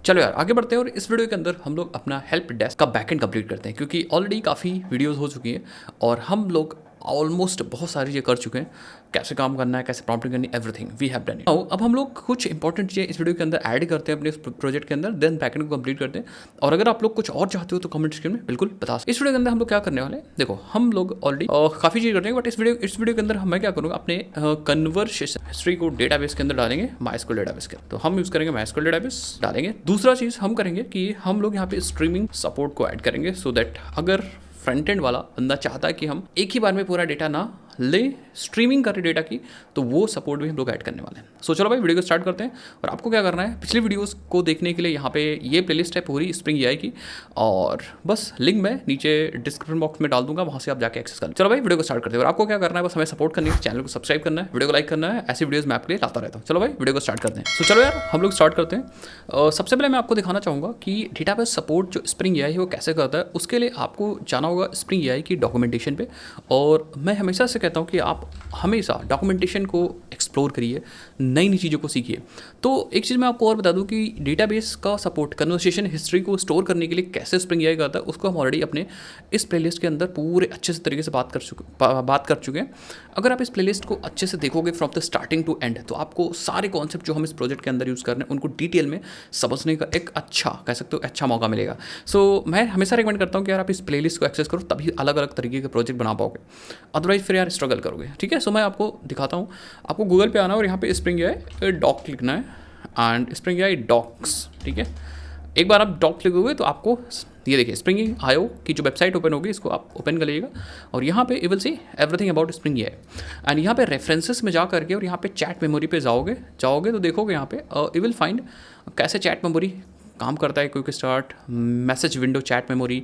चलो यार आगे बढ़ते हैं और इस वीडियो के अंदर हम लोग अपना हेल्प डेस्क का बैकएंड कंप्लीट करते हैं, क्योंकि ऑलरेडी काफ़ी वीडियोस हो चुकी हैं और हम लोग ऑलमोस्ट बहुत सारी चीज़ें कर चुके हैं। कैसे काम करना है, कैसे प्रॉम्प्टिंग करनी, everything we have done it. अब हम लोग कुछ इंपॉर्टेंट चीज़ें इस वीडियो के अंदर ऐड करते हैं अपने प्रोजेक्ट के अंदर, देन बैकएंड को कंप्लीट करते हैं। और अगर आप लोग कुछ और चाहते हो तो कमेंट सेक्शन में बिल्कुल बता सकते। इस वीडियो के अंदर हम लोग क्या करने वाले हैं, देखो हम लोग ऑलरेडी काफ़ी चीज़ करते हैं, बट इस वीडियो के अंदर मैं क्या करूँगा, अपने कन्वर्सेशन हिस्ट्री को डेटाबेस के अंदर डालेंगे, माइस्क्यूएल डेटाबेस के। तो हम यूज़ करेंगे माइस्क्यूएल डेटाबेस डालेंगे। दूसरा चीज़ हम करेंगे कि हम लोग यहाँ पे स्ट्रीमिंग सपोर्ट को ऐड करेंगे, सो दैट अगर फ्रंट एंड वाला बंदा चाहता है कि हम एक ही बार में पूरा डेटा ना ले, स्ट्रीमिंग करें डेटा की, तो वो सपोर्ट भी हम लोग ऐड करने वाले हैं। सो चलो भाई वीडियो को स्टार्ट करते हैं। और आपको क्या करना है, पिछली वीडियोस को देखने के लिए यहाँ पे ये प्लेलिस्ट है पूरी स्प्रिंग एआई की, और बस लिंक मैं नीचे डिस्क्रिप्शन बॉक्स में डाल दूंगा, वहाँ से आप जाके एक्सेस कर। चलो भाई वीडियो को स्टार्ट करते हैं। और आपको क्या करना है, बस हमें सपोर्ट करनी है, चैनल को सब्सक्राइब करना है, वीडियो को लाइक करना है, ऐसी वीडियोस मैं आपके लिए लाता रहता हूँ। चलो भाई वीडियो को स्टार्ट करते हैं। सो चलो यार हम लोग स्टार्ट करते हैं। सबसे पहले मैं आपको दिखाना चाहूँगा कि डेटाबेस सपोर्ट जो स्प्रिंग एआई है वो कैसे करता है। उसके लिए आपको जाना होगा स्प्रिंग एआई की डॉक्यूमेंटेशन पे, और मैं हमेशा से कहता हूँ कि आप हमेशा डॉक्यूमेंटेशन को एक्सप्लोर करिए, नई नई चीज़ों को सीखिए। तो एक चीज़ मैं आपको और बता दूं कि डेटाबेस का सपोर्ट कन्वर्सेशन हिस्ट्री को स्टोर करने के लिए कैसे स्प्रिंग एआई करता है, उसको हम ऑलरेडी अपने इस प्लेलिस्ट के अंदर पूरे अच्छे से तरीके से बात कर चुके हैं। अगर आप इस प्लेलिस्ट को अच्छे से देखोगे from the starting to end, तो आपको सारे कॉन्सेप्ट जो हम इस प्रोजेक्ट के अंदर यूज़ कर रहे हैं उनको डिटेल में समझने का एक अच्छा, कह सकते हो अच्छा मौका मिलेगा। सो मैं हमेशा रिकमेंड करता हूँ कि यार आप इस प्लेलिस्ट को एक्सेस करो, तभी अलग अलग तरीके के प्रोजेक्ट बना पाओगे, अदरवाइज फिर यार स्ट्रगल करोगे। ठीक है, सो मैं आपको दिखाता हूँ। आपको गूगल पे आना और यहाँ पे स्प्रिंग एआई डॉक लिखना है, एंड स्प्रिंग एआई डॉक्स। ठीक है, एक बार आप डॉक लिखोगे तो आपको ये देखिए स्प्रिंग आईओ की जो वेबसाइट ओपन होगी, इसको आप ओपन कर लीजिएगा, और यहाँ पे you will see everything about spring AI. And यहाँ पे रेफरेंसेस में जा करके और यहाँ पे चैट मेमोरी पे जाओगे तो देखोगे यहाँ पे यू विल फाइंड कैसे चैट मेमोरी काम करता है। Quick start, message window, chat memory,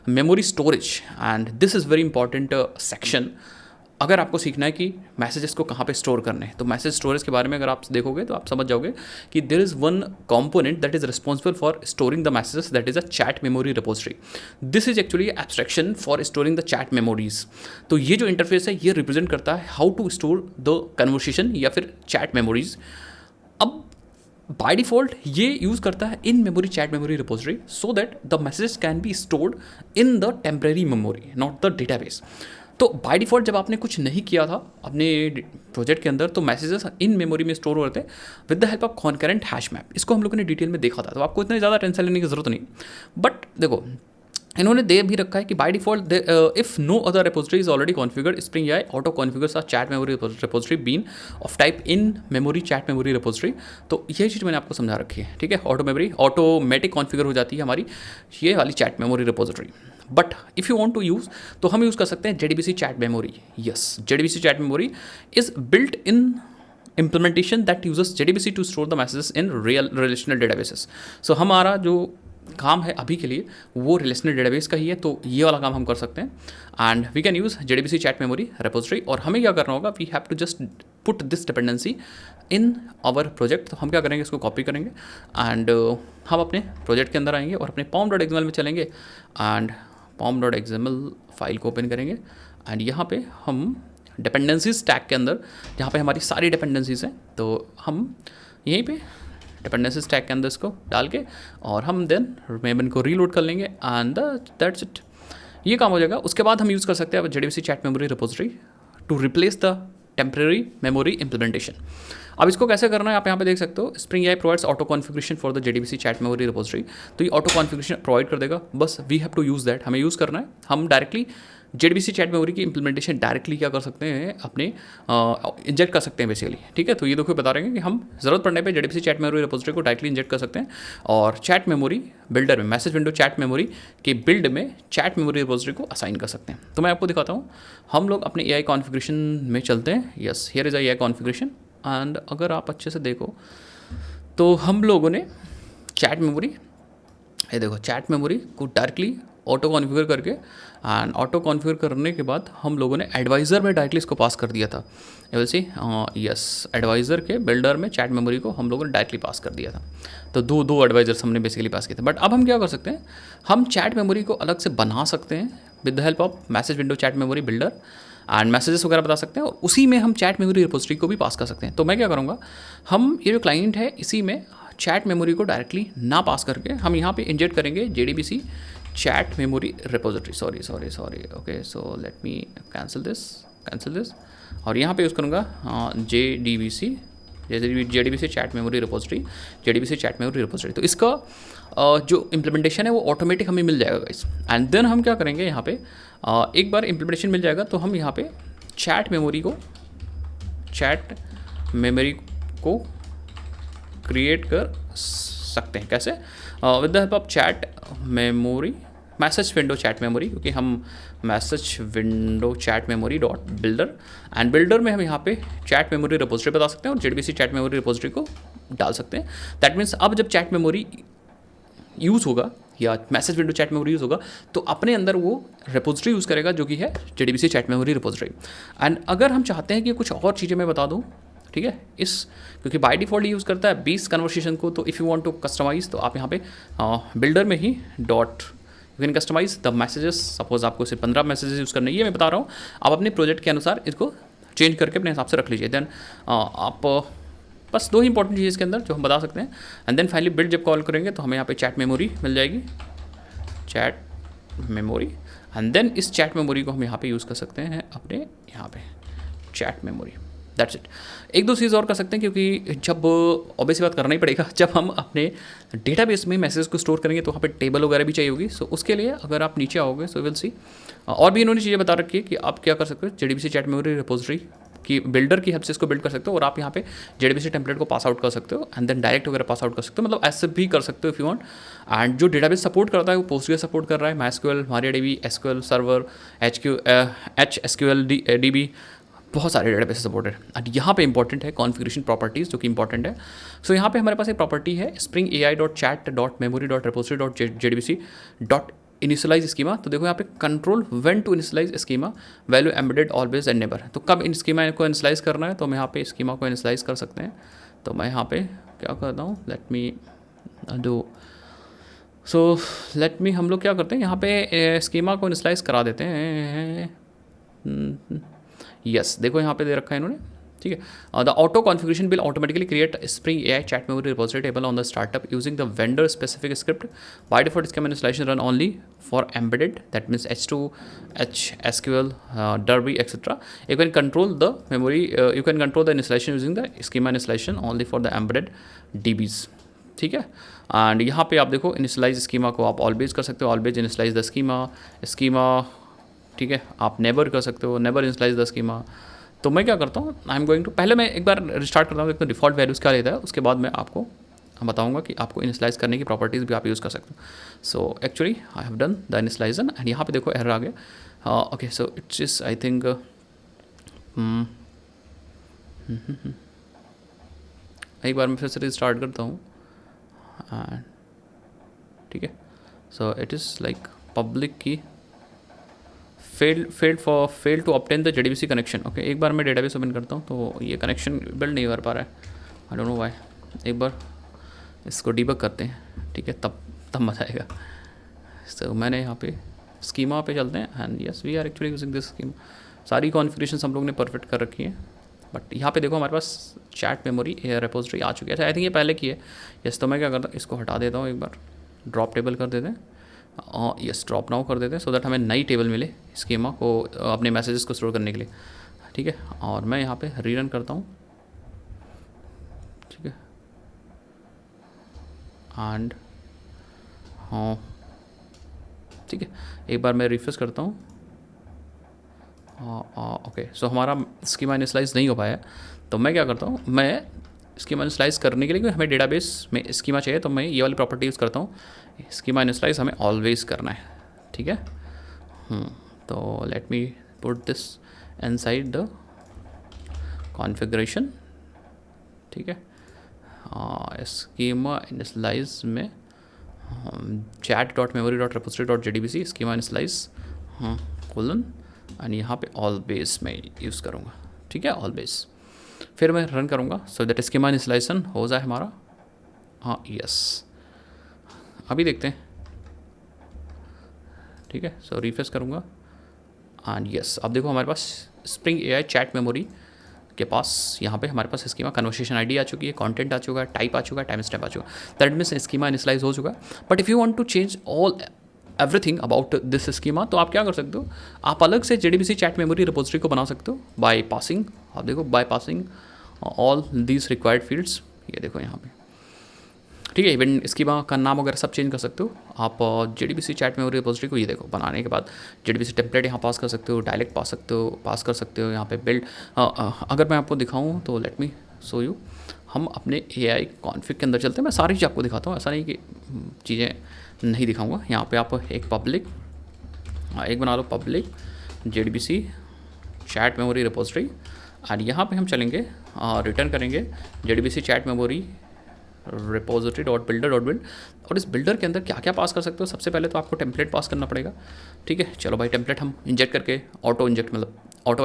memory storage, and this is very important section. अगर आपको सीखना है कि मैसेजेस को कहाँ पे स्टोर करने हैं, तो मैसेज स्टोरेज के बारे में अगर आप देखोगे तो आप समझ जाओगे कि there is one component that is responsible for storing the messages, that is a chat memory repository. This is actually abstraction for storing the chat memories. तो ये जो इंटरफेस है ये रिप्रेजेंट करता है how to store the conversation या फिर chat memories. अब बाय डिफॉल्ट ये यूज़ करता है in memory chat memory repository, so that the messages can be stored in the temporary memory, not the database. तो बाय डिफ़ॉल्ट जब आपने कुछ नहीं किया था अपने प्रोजेक्ट के अंदर, तो मैसेजेस इन मेमोरी में स्टोर होते हैं with the help of concurrent hash map. इसको हम लोगों ने डिटेल में देखा था, तो आपको इतने ज़्यादा टेंशन लेने की ज़रूरत नहीं। बट देखो इन्होंने दे भी रखा है कि by default if no other repository is already configured, Spring AI auto configures a chat memory repository bean of type in memory chat memory repository. तो ये चीज़ मैंने आपको समझा रखी है। ठीक है, ऑटोमेटिक कॉन्फिगर हो जाती है हमारी ये वाली chat memory repository. But if you want to use, तो हम यूज़ कर सकते हैं JDBC chat memory. Yes, JDBC chat memory is built in implementation that uses JDBC to store the messages in real relational databases। So हमारा जो काम है अभी के लिए वो रिलेशनल डेटाबेस का ही है, तो ये वाला काम हम कर सकते हैं। And we can use JDBC chat memory repository. और हमें क्या करना होगा, we have to just put this dependency in our project. तो हम क्या करेंगे, इसको कॉपी करेंगे एंड हम अपने प्रोजेक्ट के अंदर आएंगे और अपने pom.xml में चलेंगे एंड pom.xml फाइल को ओपन करेंगे। एंड यहाँ पे हम डिपेंडेंसीज टैग के अंदर, जहाँ पे हमारी सारी डिपेंडेंसीज हैं, तो हम यहीं पे डिपेंडेंसीज टैग के अंदर इसको डाल के और हम देन मेमोरी को रीलोड कर लेंगे एंड दैट्स इट। ये काम हो जाएगा। उसके बाद हम यूज़ कर सकते हैं JDBC chat memory repository to replace the temporary memory implementation. अब इसको कैसे करना है आप यहाँ पे देख सकते हो, Spring AI provides auto configuration for the JDBC chat memory repository. तो ये ऑटो कॉन्फिगरेशन प्रोवाइड कर देगा, बस we have to use that. हमें यूज़ करना है, हम डायरेक्टली JDBC चैट मेमोरी की इंप्लीमेंटेशन डायरेक्टली क्या कर सकते हैं, अपने इंजेक्ट कर सकते हैं बेसिकली। ठीक है, तो ये देखो बता रहे हैं कि हम ज़रूरत पड़ने पे JDBC चैट मेमोरी रिपोजिटरी को डायरेक्टली इंजेक्ट कर सकते हैं और चैट मेमोरी बिल्डर में, मैसेज विंडो चैट मेमोरी के बिल्ड में चैट मेमोरी रिपोजिटरी को असाइन कर सकते हैं। तो मैं आपको दिखाता हूँ, हम लोग अपने AI कॉन्फ़िगरेशन में चलते हैं। Yes, here is AI configuration. And अगर आप अच्छे से देखो तो हम लोगों ने चैट मेमोरी, ये देखो चैट मेमोरी को डायरेक्टली ऑटो कॉन्फ़िगर करके, एंड ऑटो कॉन्फ़िगर करने के बाद हम लोगों ने एडवाइज़र में डायरेक्टली इसको पास कर दिया था। ये विल सी, यस, एडवाइज़र के बिल्डर में चैट मेमोरी को हम लोगों ने डायरेक्टली पास कर दिया था। तो दो एडवाइज़र्स हमने बेसिकली पास किए थे। बट अब हम क्या कर सकते हैं, हम चैट मेमोरी को अलग से बना सकते हैं with the help of message window chat memory builder, and messages वगैरह बता सकते हैं, और उसी में हम चैट मेमोरी रिपोजिटरी को भी पास कर सकते हैं। तो मैं क्या करूँगा, हम ये जो क्लाइंट है इसी में चैट मेमोरी को डायरेक्टली ना पास करके हम यहाँ पे इंजेक्ट करेंगे JDBC chat memory repository. Sorry okay, so let me cancel this और यहाँ पे यूज़ करूँगा JDBC चैट मेमोरी रिपोजिटरी। तो इसका जो इम्प्लीमेंटेशन है वो ऑटोमेटिक हमें मिल जाएगा गाइस। एंड देन हम क्या करेंगे यहाँ पे एक बार इम्प्लीमेंटेशन मिल जाएगा तो हम यहाँ पे चैट मेमोरी को क्रिएट कर सकते हैं। कैसे? With the help of chat memory message window chat memory, क्योंकि हम message window chat memory dot builder and builder में हम यहाँ पे चैट मेमोरी रिपोजिटरी बता सकते हैं और JDBC चैट मेमोरी रिपोजिटरी को डाल सकते हैं। दैट मीन्स अब जब चैट मेमोरी यूज़ होगा या message window chat memory use होगा तो अपने अंदर वो रिपोजिटरी यूज़ करेगा जो कि है JDBC chat memory repository. And अगर हम चाहते हैं कि कुछ और चीज़ें मैं बता दूँ, ठीक है, क्योंकि बाय डिफ़ॉल्ट यूज़ करता है 20 कन्वर्सेशन को, तो if you want to customize तो आप यहाँ पे बिल्डर में ही dot you can customize the messages. Suppose आपको सिर्फ 15 मैसेजेस यूज़ करने, ये मैं बता रहा हूँ, आप अपने प्रोजेक्ट के अनुसार इसको चेंज करके अपने हिसाब से रख लीजिए। देन आप बस 2 ही इंपॉर्टेंट चीज़ इसके अंदर जो हम बता सकते हैं। एंड देन फाइनली बिल्ड जब कॉल करेंगे तो हमें यहाँ पे चैट मेमोरी मिल जाएगी, चैट मेमोरी। एंड देन इस चैट मेमोरी को हम यहाँ पे यूज़ कर सकते हैं अपने यहाँ पे चैट मेमोरी। That's it. एक दो चीज़ और कर सकते हैं, क्योंकि जब ऑब्वियस बात करना ही पड़ेगा, जब हम अपने डेटाबेस में मैसेज को स्टोर करेंगे तो वहाँ पे टेबल वगैरह भी चाहिए होगी। सो उसके लिए अगर आप नीचे आओगे सो विल सी और भी इन्होंने चीज़ें बता रखी है कि आप क्या कर सकते हो, JDBC चैट मेमोरी रिपोजिटरी की बिल्डर की हेल्प से इसको बिल्ड कर सकते हो और आप यहाँ पे JDBC टेम्पलेट को पास आउट कर सकते हो एंड देन डायरेक्ट वगैरह पास आउट कर सकते हो, मतलब ऐसे भी कर सकते हो इफ़ यू वांट। एंड जो डेटाबेस सपोर्ट करता है वो पोस्टग्रेस सपोर्ट कर रहा है, MySQL, MariaDB, SQL server, HSQL DB, बहुत सारे डेटाबेस सपोर्टेड। एंड यहाँ पे इंपॉर्टेंट है कॉन्फ़िगरेशन प्रॉपर्टीज़, जो कि इंपॉर्टेंट है। सो यहाँ पे हमारे पास एक प्रॉपर्टी है spring.ai.chat.memory.repository.jdbc स्कीमा। तो देखो यहाँ पे control when to initialize schema, value embedded always and never. तो कब इन स्कीमा को इनिशियलाइज करना है तो हम यहाँ पे स्कीमा को इनिशियलाइज कर सकते हैं। तो मैं यहाँ पे क्या करता हूँ, हम लोग क्या करते हैं यहाँ पे स्कीमा को इनिशियलाइज करा देते हैं। यस, देखो यहाँ पे दे रखा है इन्होंने, ठीक है। The auto configuration will automatically create Spring AI chat memory repository table on the startup using the vendor specific script. By default इसका installation run only for embedded, that means H2, HSQL, Derby, etc. You can control the memory, you can control the installation using the schema installation only for the embedded DBs, ठीक है। And यहाँ पे आप देखो initialise schema को आप always कर सकते हो, ऑलवेज इनिशियलाइज द स्कीमा, ठीक है। आप नेवर कर सकते हो, नेवर इनिशियलाइज द स्कीमा। तो मैं क्या करता हूँ, आई एम गोइंग टू, पहले मैं एक बार रिस्टार्ट करता हूँ, देखता हूँ डिफ़ॉल्ट वैल्यूज़ क्या लेता है, उसके बाद मैं आपको बताऊँगा कि आपको इनिशियलाइज करने की प्रॉपर्टीज़ भी आप यूज़ कर सकते हो। So actually I have done the initialization and यहाँ पे देखो एरर आ गया। Okay, so it's is I think एक बार मैं फिर से रिस्टार्ट करता हूँ, ठीक है। So it is like public की fail to obtain the JDBC connection. Okay, एक बार मैं डेटाबेस ओपन करता हूँ तो ये कनेक्शन बिल्ड नहीं कर पा रहा है, आई डोंट नो व्हाई। एक बार इसको डिबग करते हैं, ठीक है, तब मजा आएगा। तो मैंने यहाँ पे स्कीमा पे चलते हैं and yes we are actually using this schema. सारी कॉन्फ़िगरेशन हम लोग ने परफेक्ट कर रखी है, बट यहाँ पे देखो हमारे पास चैट मेमोरी रिपोजिटरी आ चुकी है। आई थिंक ये पहले की है। यस, तो मैं क्या करता हूँ, इसको हटा देता हूँ, एक बार ड्रॉप टेबल कर देते हैं, यस ड्रॉप नाउ कर देते हैं, सो दैट हमें नई टेबल मिले स्कीमा को अपने मैसेजेस को स्टोर करने के लिए, ठीक है। और मैं यहाँ पे रीरन करता हूँ, ठीक है। एंड हाँ, ठीक है, एक बार मैं रिफ्रेश करता हूँ। ओके, सो हमारा स्कीमा इनिशियलाइज नहीं हो पाया, तो मैं क्या करता हूँ, मैं स्कीमा इनिशियलाइज करने के लिए हमें डेटाबेस में स्कीमा चाहिए, तो मैं ये वाली प्रॉपर्टी यूज़ करता हूँ, स्कीमा इनिशियलाइज हमें ऑलवेज करना है, ठीक है। तो let me put this inside the configuration, ठीक है। स्कीमा इनिशियलाइज में chat.memory.repository.jdbc schema initialise colon and यहाँ पे ऑलवेज मैं यूज़ करूँगा, ठीक है, ऑलवेज। फिर मैं रन करूँगा सो दैट स्कीमा इनिशियलाइजेशन हो जाए हमारा। हाँ यस, अभी देखते हैं, ठीक है। सो रिफ्रेश करूँगा एंड यस, अब देखो हमारे पास स्प्रिंग AI चैट मेमोरी के पास यहाँ पे हमारे पास स्कीमा कन्वर्सेशन आईडी आ चुकी है, कंटेंट आ चुका है, टाइप आ चुका है, टाइम स्टेप आ चुका है, दैट मीन्स स्कीमा इनिशियलाइज हो चुका है। But if you want to change all everything about this schema, तो आप क्या कर सकते हो, आप अलग से JDBC चैट मेमोरी रिपोजिटरी को बना सकते हो बाय पासिंग, आप देखो by passing all these required fields, ये देखो यहाँ पे, ठीक है। इवन स्कीमा का नाम वगैरह सब चेंज कर सकते हो आप। JDBC चैट मेमोरी रिपोजिटरी को ये देखो बनाने के बाद JDBC टेम्पलेट यहाँ पास कर सकते हो, डायलेक्ट पास कर सकते हो यहाँ पे बिल्ड। अगर मैं आपको दिखाऊँ तो लेट मी शो यू, हम अपने AI कॉन्फ़िग के अंदर चलते हैं, मैं सारी चीज़ आपको दिखाता हूँ, ऐसा नहीं कि चीज़ें नहीं दिखाऊंगा। यहाँ पे आप एक पब्लिक, एक बना लो public JDBC chat memory repository, और यहाँ पे हम चलेंगे रिटर्न करेंगे JDBC chat memory repository dot build. और इस बिल्डर के अंदर क्या क्या पास कर सकते हो, सबसे पहले तो आपको टेम्पलेट पास करना पड़ेगा, ठीक है। चलो भाई टेम्पलेट हम इंजेक्ट करके ऑटो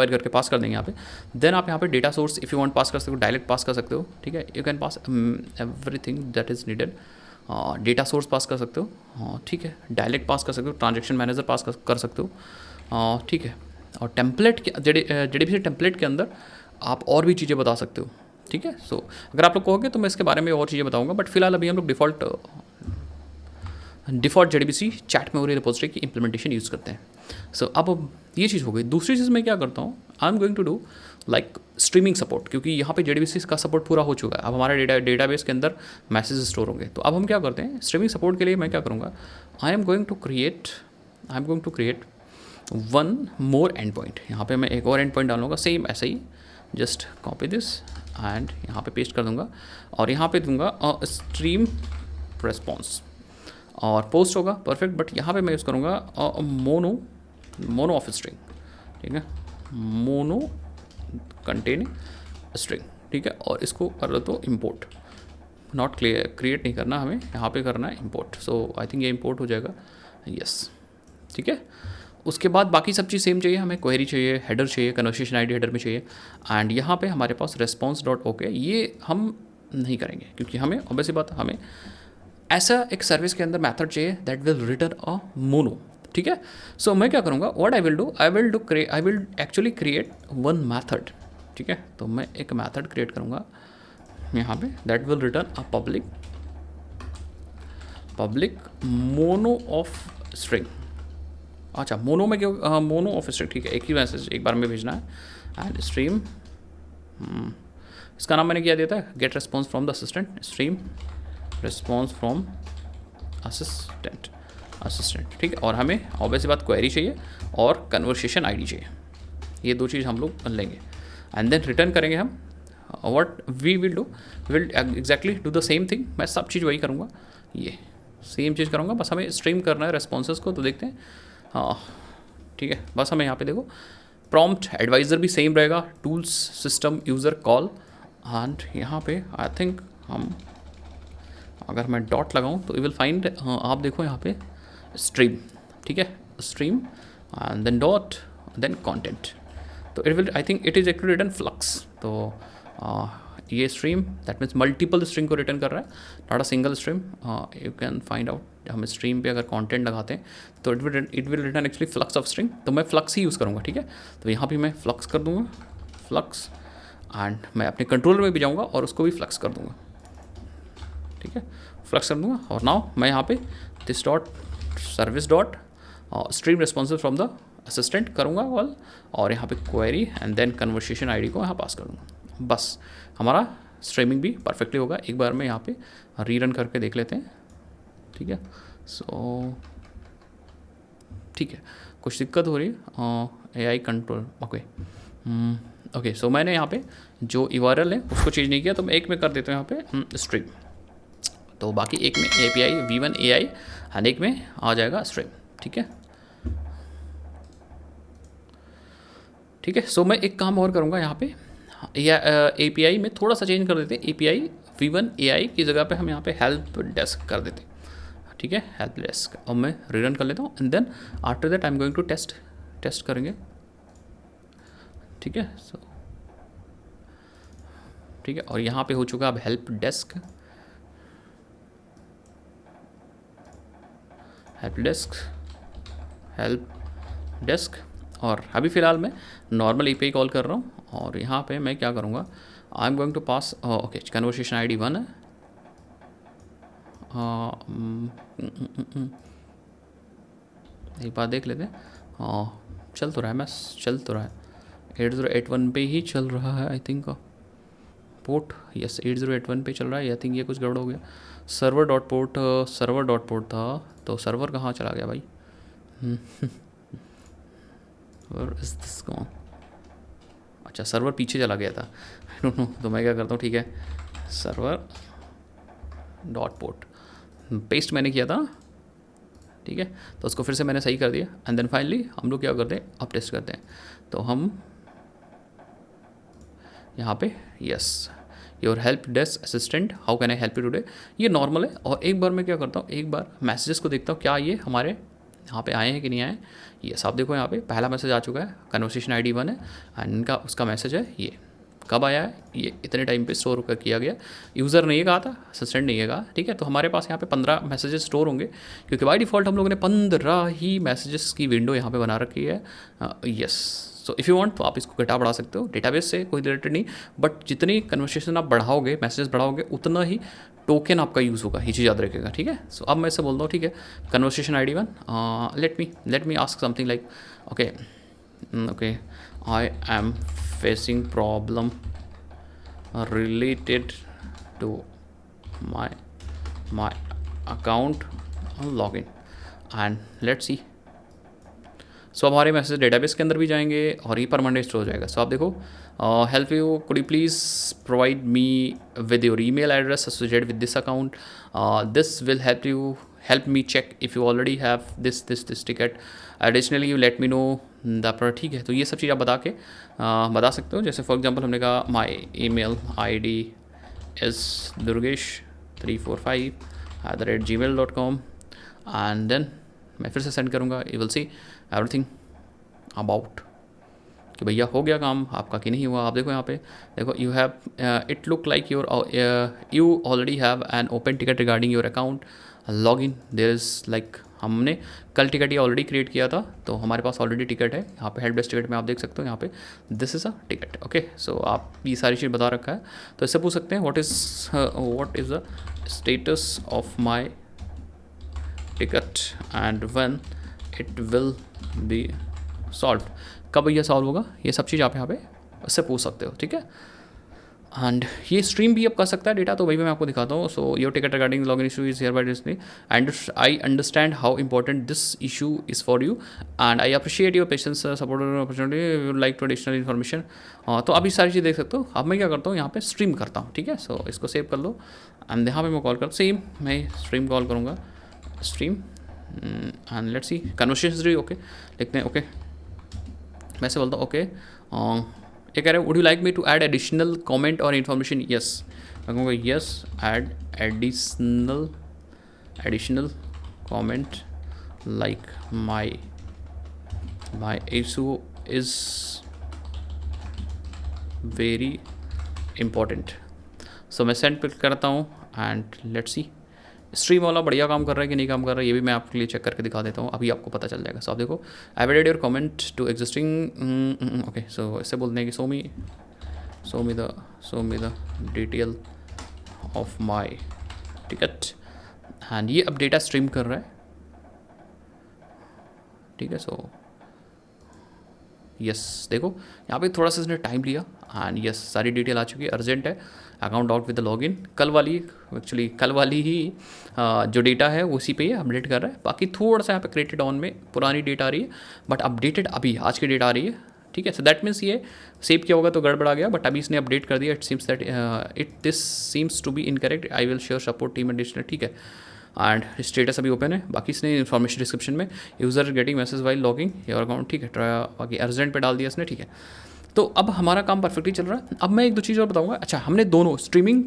एड करके पास कर देंगे यहाँ पे। देन आप यहाँ पे data source if you want pass कर सकते हो, डायरेक्ट पास कर सकते हो, ठीक है। You can pass everything that is needed. Data source pass कर सकते हो, ठीक है। डायरेक्ट पास कर सकते हो, ट्रांजेक्शन मैनेजर पास कर सकते हो, ठीक है। और टेम्पलेट के JDBC टेम्पलेट के अंदर आप और भी चीज़ें बता सकते हो, ठीक है। सो अगर आप लोग कहोगे तो मैं इसके बारे में और चीज़ें बताऊंगा, बट फिलहाल अभी हम लोग default JDBC chat memory repository की इंप्लीमेंटेशन यूज़ करते हैं। सो अब ये चीज़ हो गई। दूसरी चीज़ मैं क्या करता हूँ, I am going to do like streaming support, क्योंकि यहाँ पे JDBC का सपोर्ट पूरा हो चुका है। अब हमारे डेटाबेस के अंदर मैसेज स्टोर होंगे, तो अब हम क्या करते हैं, स्ट्रीमिंग सपोर्ट के लिए मैं क्या करूँगा, I am going to create one more end point. यहाँ पे मैं एक और एंड पॉइंट डालूंगा, सेम ऐसे ही, जस्ट कॉपी दिस एंड यहाँ पे पेस्ट कर दूंगा, और यहाँ पे दूंगा स्ट्रीम रेस्पॉन्स, और पोस्ट होगा परफेक्ट। बट यहाँ पे मैं यूज़ करूँगा मोनो ऑफ स्ट्रिंग, ठीक है, मोनो कंटेनिंग स्ट्रिंग, ठीक है। और इसको कर लो तो इम्पोर्ट, नॉट क्रिएट नहीं करना हमें, यहाँ पे करना है इम्पोर्ट। सो आई थिंक ये इम्पोर्ट हो जाएगा, यस, ठीक है। उसके बाद बाकी सब चीज़ सेम चाहिए हमें, क्वेरी चाहिए, हेडर चाहिए, कन्वर्सेशन आईडी हेडर में चाहिए, एंड यहाँ पे हमारे पास रेस्पॉन्स डॉट ओके, ये हम नहीं करेंगे क्योंकि हमें ऑब्वियसली बात, हमें ऐसा एक सर्विस के अंदर मेथड चाहिए that will return a mono, ठीक है। सो मैं क्या करूँगा, what I will actually create one method, ठीक है। तो मैं एक मैथड क्रिएट करूँगा यहाँ पे that will return a public mono of string. अच्छा, मोनो में क्यों, मोनो ऑफ स्ट्रिंग, ठीक है, एक ही मैसेज एक बार में भेजना है। एंड स्ट्रीम, इसका नाम मैंने क्या दिया था, get response from the assistant, stream response from assistant, ठीक है। और हमें ऑब्वियसली बात क्वेरी चाहिए और कन्वर्सेशन आईडी चाहिए, ये दो चीज़ हम लोग लेंगे, एंड देन रिटर्न करेंगे हम। What we will exactly do the same thing, मैं सब चीज़ वही करूँगा, ये सेम चीज़ करूँगा, बस हमें स्ट्रीम करना है रेस्पॉन्सेस को। तो देखते हैं, हाँ ठीक है, बस हमें यहाँ पे देखो प्रॉम्प्ट एडवाइज़र भी सेम रहेगा, tools system user call, and यहाँ पे आई थिंक हम अगर मैं डॉट लगाऊँ तो यू विल फाइंड, आप देखो यहाँ पे स्ट्रीम, ठीक है, stream and then dot then content. तो it will, I think it is actually return flux. तो ये stream that means multiple string को रिटर्न कर रहा है, not a single stream. You can find out, हम स्ट्रीम पे अगर कंटेंट लगाते हैं तो it will return actually flux of string, तो मैं फ्लक्स ही यूज़ करूँगा, ठीक है। तो यहाँ भी मैं फ्लक्स कर दूँगा, फ्लक्स, एंड मैं अपने कंट्रोलर में भी जाऊँगा और उसको भी फ्लक्स कर दूँगा, ठीक है, फ्लक्स कर दूँगा। और नाउ मैं यहाँ पे this dot service dot stream responsive from the assistant करूँगा ऑल, और यहाँ पे query and then conversation ID को यहाँ पास कर दूँगा। बस हमारा स्ट्रीमिंग भी परफेक्टली होगा। एक बार मैं यहाँ पे रीरन करके देख लेते हैं, ठीक है। सो ठीक है, कुछ दिक्कत हो रही है, AI कंट्रोल, ओके। सो मैंने यहाँ पे जो URL है उसको चेंज नहीं किया, तो मैं एक में कर देता हूँ यहाँ पे स्ट्रीम, तो बाकी एक में API V1 AI एंड एक में आ जाएगा स्ट्रीम, ठीक है, ठीक है। सो मैं एक काम और करूँगा यहाँ पे, या API में थोड़ा सा चेंज कर देते हैं, API V1 AI की जगह पे हम यहाँ पे हेल्प डेस्क कर देते हैं, ठीक है, हेल्प डेस्क। और मैं रिटर्न कर लेता हूँ, and then after that I am going to test करेंगे, ठीक है। सो ठीक है, और यहाँ पे हो चुका अब हेल्प डेस्क, और अभी फ़िलहाल मैं नॉर्मल API कॉल कर रहा हूँ, और यहाँ पे मैं क्या करूँगा, I am going to pass, okay, conversation ID 1 है, एक बार देख लेते हैं। चल तो रहा है, मैं चल तो रहा है, 8081 पे ही चल रहा है आई थिंक। पोर्ट यस 8081 पे चल रहा है, आई थिंक ये कुछ गड़बड़ हो गया। सर्वर डॉट पोर्ट था, तो सर्वर कहाँ चला गया भाई? और इज दिस गॉन? अच्छा, सर्वर पीछे चला गया था, आई डोंट नो। तो मैं क्या करता हूँ, ठीक है, सर्वर डॉट पोर्ट पेस्ट मैंने किया था, ठीक है, तो उसको फिर से मैंने सही कर दिया। एंड देन फाइनली हम लोग क्या करते हैं, अब टेस्ट करते हैं। तो हम यहाँ पे yes, your help desk assistant, how can I help you today, ये नॉर्मल है। और एक बार मैं क्या करता हूँ, एक बार मैसेजेस को देखता हूँ क्या ये हमारे यहाँ पे आए हैं कि नहीं आए। यस, आप देखो यहाँ पे पहला मैसेज आ चुका है, कन्वर्सेशन ID 1 है, एंड इनका उसका मैसेज है, ये कब आया है, ये इतने टाइम पे स्टोर किया गया। यूज़र ने ये कहा था, असिस्टेंट ने ये कहा, ठीक है। तो हमारे पास यहाँ पे 15 मैसेजेस स्टोर होंगे, क्योंकि बाय डिफ़ॉल्ट हम लोगों ने 15 ही मैसेजेस की विंडो यहाँ पे बना रखी है। Yes, so if you want तो आप इसको घटा बढ़ा सकते हो, डेटाबेस से कोई रिलेटेड नहीं, बट जितनी कन्वर्सेशन आप बढ़ाओगे, मैसेजेस बढ़ाओगे, उतना ही टोकन आपका यूज़ होगा, ये चीज़ याद रखेगा, ठीक है। सो अब मैं इससे बोलता हूँ, ठीक है, conversation ID 1, let me ask something like, okay okay, I am facing problem related to my account login and let's see। सो अब हमारे मैसेज डेटाबेस के अंदर भी जाएंगे और ये परमानेंट स्टोर हो जाएगा। सो आप देखो, help you, could you please provide me with your email address associated with this account, this will help me check if you already have this ticket, additionally you let me know the product, ठीक है। तो ये सब चीज़ आप बता सकते हो। जैसे फॉर एग्जांपल हमने कहा my email ID is durgesh345@gmail.com and then मैं फिर से सेंड करूँगा, you will see everything about कि भैया हो गया काम आपका कि नहीं हुआ। आप देखो यहाँ पे, देखो you have it look like you already have an open ticket regarding your account log in, there is like, हमने कल टिकट ये ऑलरेडी क्रिएट किया था, तो हमारे पास ऑलरेडी टिकट है। यहाँ पे हेल्प डेस्क टिकट में आप देख सकते हो, यहाँ पे this is a ticket, okay. So आप ये सारी चीज़ बता रखा है, तो इससे पूछ सकते हैं what is the status of my ticket and when it will be solve, कब ये सॉल्व होगा, ये सब चीज़ आप यहाँ पे उससे पूछ सकते हो, ठीक है। एंड ये स्ट्रीम भी अब कर सकता है डेटा, तो वही मैं आपको दिखाता हूँ। So your ticket regarding login issue is here by display and I understand how important this issue is for you and I appreciate your patience support opportunity you like to additional information. तो आप ये सारी चीज़ देख सकते हो। अब मैं क्या करता हूँ, यहाँ पे स्ट्रीम करता हूँ, ठीक है। सो इसको सेव कर लो एंड यहाँ पे मैं कॉल कर, सेम मैं स्ट्रीम कॉल करूँगा, stream and let's see conversation, okay लिखते हैं, ओके। मैं से बोलता हूँ ओके, ये कह रहे हैं would you like me to add additional comment और इन्फॉर्मेशन, यस मैं कहूँगा yes add additional comment like my issue is very important. So मैं सेंड पिक करता हूँ एंड लेट्स सी स्ट्रीम वाला बढ़िया काम कर रहा है कि नहीं काम कर रहा है, ये भी मैं आपके लिए चेक करके दिखा देता हूँ, अभी आपको पता चल जाएगा। सो आप देखो, I added your comment to existing, okay. So इससे बोलते हैं कि show me the detail of my ticket and ये अब डेटा स्ट्रीम कर रहा है, ठीक है। सो यस देखो यहाँ पे थोड़ा सा इसने टाइम लिया एंड यस सारी डिटेल आ चुकी है, अर्जेंट है, account out with the login, कल वाली ही जो डेटा है उसी पे ये अपडेट कर रहा है। बाकी थोड़ा सा यहाँ पे क्रिएटेड ऑन में पुरानी डेट आ रही है, बट अपडेटेड अभी आज की डेट आ रही है, ठीक है। सो दैट मीन्स ये सेव किया होगा तो गड़बड़ आ गया, बट अभी इसने अपडेट कर दिया। This seems to be incorrect, I will share support team additional, ठीक है। एंड स्टेटस अभी ओपन है, बाकी इसने इन्फॉर्मेशन डिस्क्रिप्शन में user getting message while logging your account, ठीक है। बाकी अर्जेंट पे डाल दिया इसने, ठीक है। तो अब हमारा काम परफेक्टली चल रहा है। अब मैं एक दो चीज़ और बताऊंगा। अच्छा, हमने दोनों स्ट्रीमिंग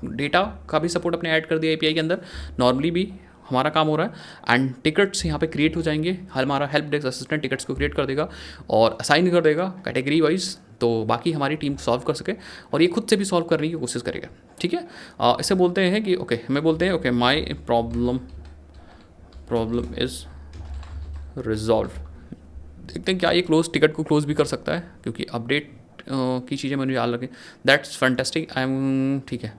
डेटा का भी सपोर्ट अपने ऐड कर दिया API के अंदर, नॉर्मली भी हमारा काम हो रहा है एंड टिकट्स यहाँ पे क्रिएट हो जाएंगे। हमारा हेल्प डेस्क असिस्टेंट टिकट्स को क्रिएट कर देगा और असाइन कर देगा कैटेगरी वाइज, तो बाकी हमारी टीम सॉल्व कर सके और ये खुद से भी सॉल्व करने की कोशिश करेगा, ठीक है। इसे बोलते हैं कि ओके, हमें बोलते हैं okay my problem is resolve देखते हैं क्या ये टिकट को क्लोज भी कर सकता है, क्योंकि अपडेट की चीज़ें मुझे याद लगे। That's fantastic. आई एम ठीक है।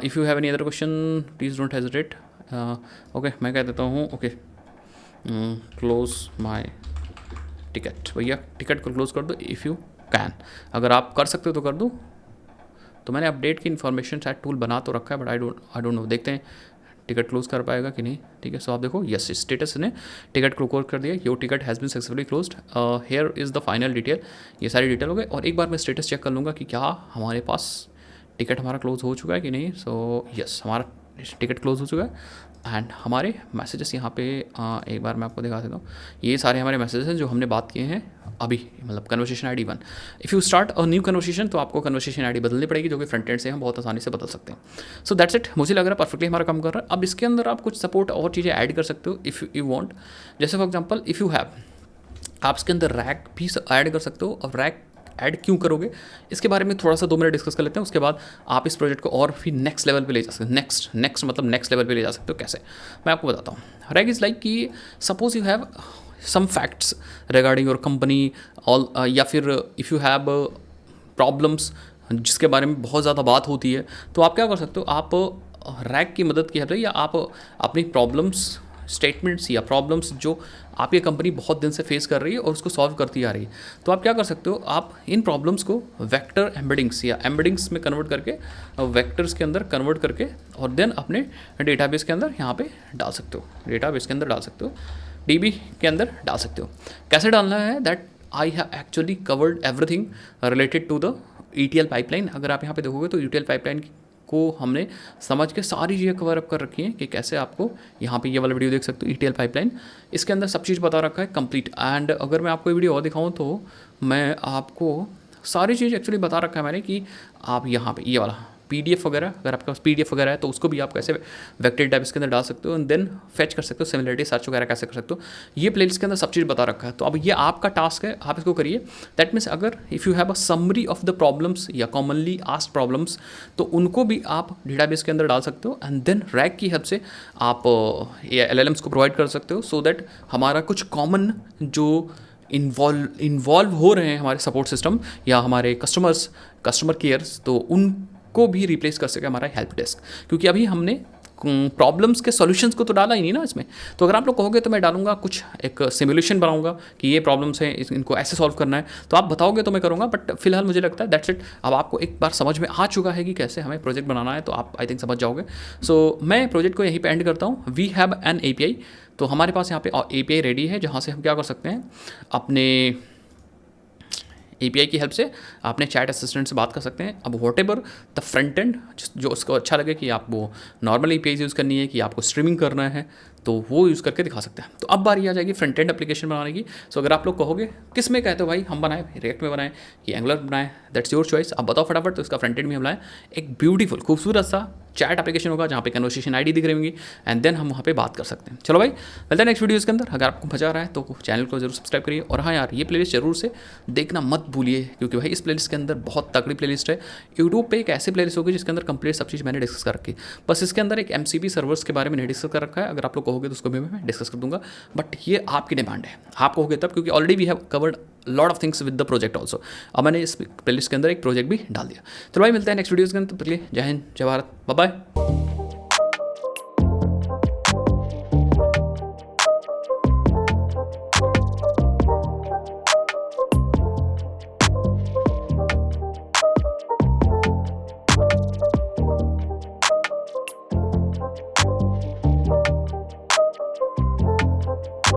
If you have any other question please don't hesitate. Okay, मैं कह देता हूँ ओके, क्लोज माई टिकट। भैया टिकट को क्लोज कर दो इफ़ यू कैन। अगर आप कर सकते हो तो कर दो। तो मैंने अपडेट की इन्फॉर्मेशन शायद टूल बना तो रखा है, बट आई डोंट नो, देखते हैं टिकट क्लोज कर पाएगा कि नहीं। ठीक है, सो आप देखो, यस स्टेटस ने टिकट को क्लोज कर दिया। Your ticket has been successfully closed, here is the final detail. ये सारी डिटेल हो गए, और एक बार मैं स्टेटस चेक कर लूँगा कि क्या हमारे पास टिकट हमारा क्लोज हो चुका है कि नहीं। सो यस, हमारा टिकट क्लोज हो चुका है। एंड हमारे मैसेजेस यहाँ पे एक बार मैं आपको दिखा देता हूँ। ये सारे हमारे मैसेजेस हैं जो हमने बात किए हैं अभी, मतलब conversation ID 1। If you start a new conversation तो आपको कन्वर्सेशन ID बदलनी पड़ेगी, जो कि फ्रंट एंड से हम बहुत आसानी से बदल सकते हैं। So that's it. मुझे लग रहा है परफेक्टली हमारा काम कर रहा है। अब इसके अंदर आप कुछ सपोर्ट और चीज़ें ऐड कर सकते हो इफ़ यू वांट। जैसे for example if you have, आप इसके अंदर रैक भी ऐड कर सकते हो। अब रैक ऐड क्यों करोगे, इसके बारे में थोड़ा सा 2 मिनट डिस्कस कर लेते हैं। उसके बाद आप इस प्रोजेक्ट को और भी नेक्स्ट लेवल पे ले जा सकते हो। नेक्स्ट मतलब नेक्स्ट लेवल पे ले जा सकते हो। कैसे, मैं आपको बताता हूँ। रैक इज़ लाइक कि suppose you have some facts regarding your company all, या फिर इफ़ यू हैव प्रॉब्लम्स जिसके बारे में बहुत ज़्यादा बात होती है, तो आप क्या कर सकते हो, आप रैक की मदद की हेल्प से, या आप अपनी प्रॉब्लम्स, स्टेटमेंट्स या प्रॉब्लम्स जो आपकी कंपनी बहुत दिन से फेस कर रही है और उसको सॉल्व करती आ रही है, तो आप क्या कर सकते हो, आप इन प्रॉब्लम्स को वेक्टर एम्बेडिंग्स या एम्बेडिंग्स में कन्वर्ट करके, वेक्टर्स के अंदर कन्वर्ट करके, और देन अपने डेटाबेस के अंदर यहाँ पे डाल सकते हो, डेटाबेस के अंदर डाल सकते हो, DB के अंदर डाल सकते हो। कैसे डालना है, that I have actually covered everything related to the ETL pipeline. अगर आप यहाँ पे देखोगे तो ETL पाइपलाइन को हमने समझ के सारी चीज़ें कवर अप कर रखी हैं कि कैसे आपको, यहाँ पे ये वाला वीडियो देख सकते हो ETL पाइपलाइन, इसके अंदर सब चीज़ बता रखा है कंप्लीट। एंड अगर मैं आपको ये वीडियो और दिखाऊँ तो मैं आपको सारी चीज़ एक्चुअली बता रखा है मैंने कि आप यहाँ पे ये वाला PDF वगैरह, अगर आपके पास PDF वगैरह है तो उसको भी आप कैसे वेक्टर डेटाबेस के अंदर डाल सकते हो, एंड देन फेच कर सकते हो, सिमिलरिटी सर्च वगैरह कैसे कर सकते हो। ये प्लेलिस्ट के अंदर सब चीज़ बता रखा है। तो अब ये आपका टास्क है, आप इसको करिए। दैट मीन्स अगर if you have a summary of the problems या कॉमनली आस्क्ड प्रॉब्लम्स, तो उनको भी आप डेटाबेस के अंदर डाल सकते हो, एंड देन रैक की हेल्प से आप ये LLMs को प्रोवाइड कर सकते हो, सो दैट हमारा कुछ कॉमन जो इन्वॉल्व हो रहे हैं हमारे सपोर्ट सिस्टम या हमारे कस्टमर केयर्स, तो उनको भी रिप्लेस कर सके हमारा हेल्प डेस्क। क्योंकि अभी हमने प्रॉब्लम्स के सॉल्यूशंस को तो डाला ही नहीं ना इसमें। तो अगर आप लोग कहोगे तो मैं डालूंगा कुछ, एक सिमुलेशन बनाऊंगा कि ये प्रॉब्लम्स हैं, इनको ऐसे सॉल्व करना है, तो आप बताओगे तो मैं करूँगा। बट फिलहाल मुझे लगता है दैट्स इट। अब आपको एक बार समझ में आ चुका है कि कैसे हमें प्रोजेक्ट बनाना है, तो आप आई थिंक समझ जाओगे। सो मैं प्रोजेक्ट को यहीं पे एंड करता हूँ। वी हैव एन API, तो हमारे पास यहाँ पे API रेडी है, जहाँ से हम क्या कर सकते हैं, अपने API की हेल्प से अपने चैट असिस्टेंट से बात कर सकते हैं। अब what ever the front end जो उसको अच्छा लगे कि आप वो नॉर्मल API यूज़ करनी है कि आपको स्ट्रीमिंग करना है, तो वो यूज़ करके दिखा सकते हैं। तो अब बारी आ जाएगी फ्रंट एंड एप्लीकेशन बनाने की। सो अगर आप लोग कहोगे किस में कहते हो भाई हम बनाएं, रिएक्ट में बनाएं कि एंगुलर बनाएं, दैट्स योर चॉइस। आप बताओ फटाफट। तो इसका फ्रंट एंड में हम लाएं एक ब्यूटीफुल खूबसूरत सा चैट एप्लीकेशन होगा जहाँ पे कन्वर्सेशन ID दिख रही होंगी, एंड देन हम वहाँ पे बात कर सकते हैं। चलो भाई, मिलते हैं नेक्स्ट वीडियोज़ के अंदर। अगर आपको मजा आ रहा है तो चैनल को जरूर सब्सक्राइब करिए, और हाँ यार, ये प्लेलिस्ट जरूर से देखना मत भूलिए, क्योंकि भाई इस प्लेलिस्ट के अंदर बहुत तगड़ी प्लेलिस्ट है। यूट्यूब पे एक ऐसी प्लेलिस्ट होगी जिसके अंदर कंप्लीट सब चीज़ मैंने डिस्कस कर रखी है। बस इसके अंदर एक MCP सर्वर्स के बारे में नहीं डिस्कस कर रखा है। अगर आप लोग कहोगे तो उसको भी मैं डिस्कस कर दूंगा, बट ये आपकी डिमांड है, आप कहोगे तब, क्योंकि already we have covered lot of things with the project also. अब मैंने इस प्लेलिस्ट के अंदर एक प्रोजेक्ट भी डाल दिया। तो भाई मिलते हैं नेक्स्ट वीडियोज़ के अंदर। जय हिंद, जय भारत, बाय बाय।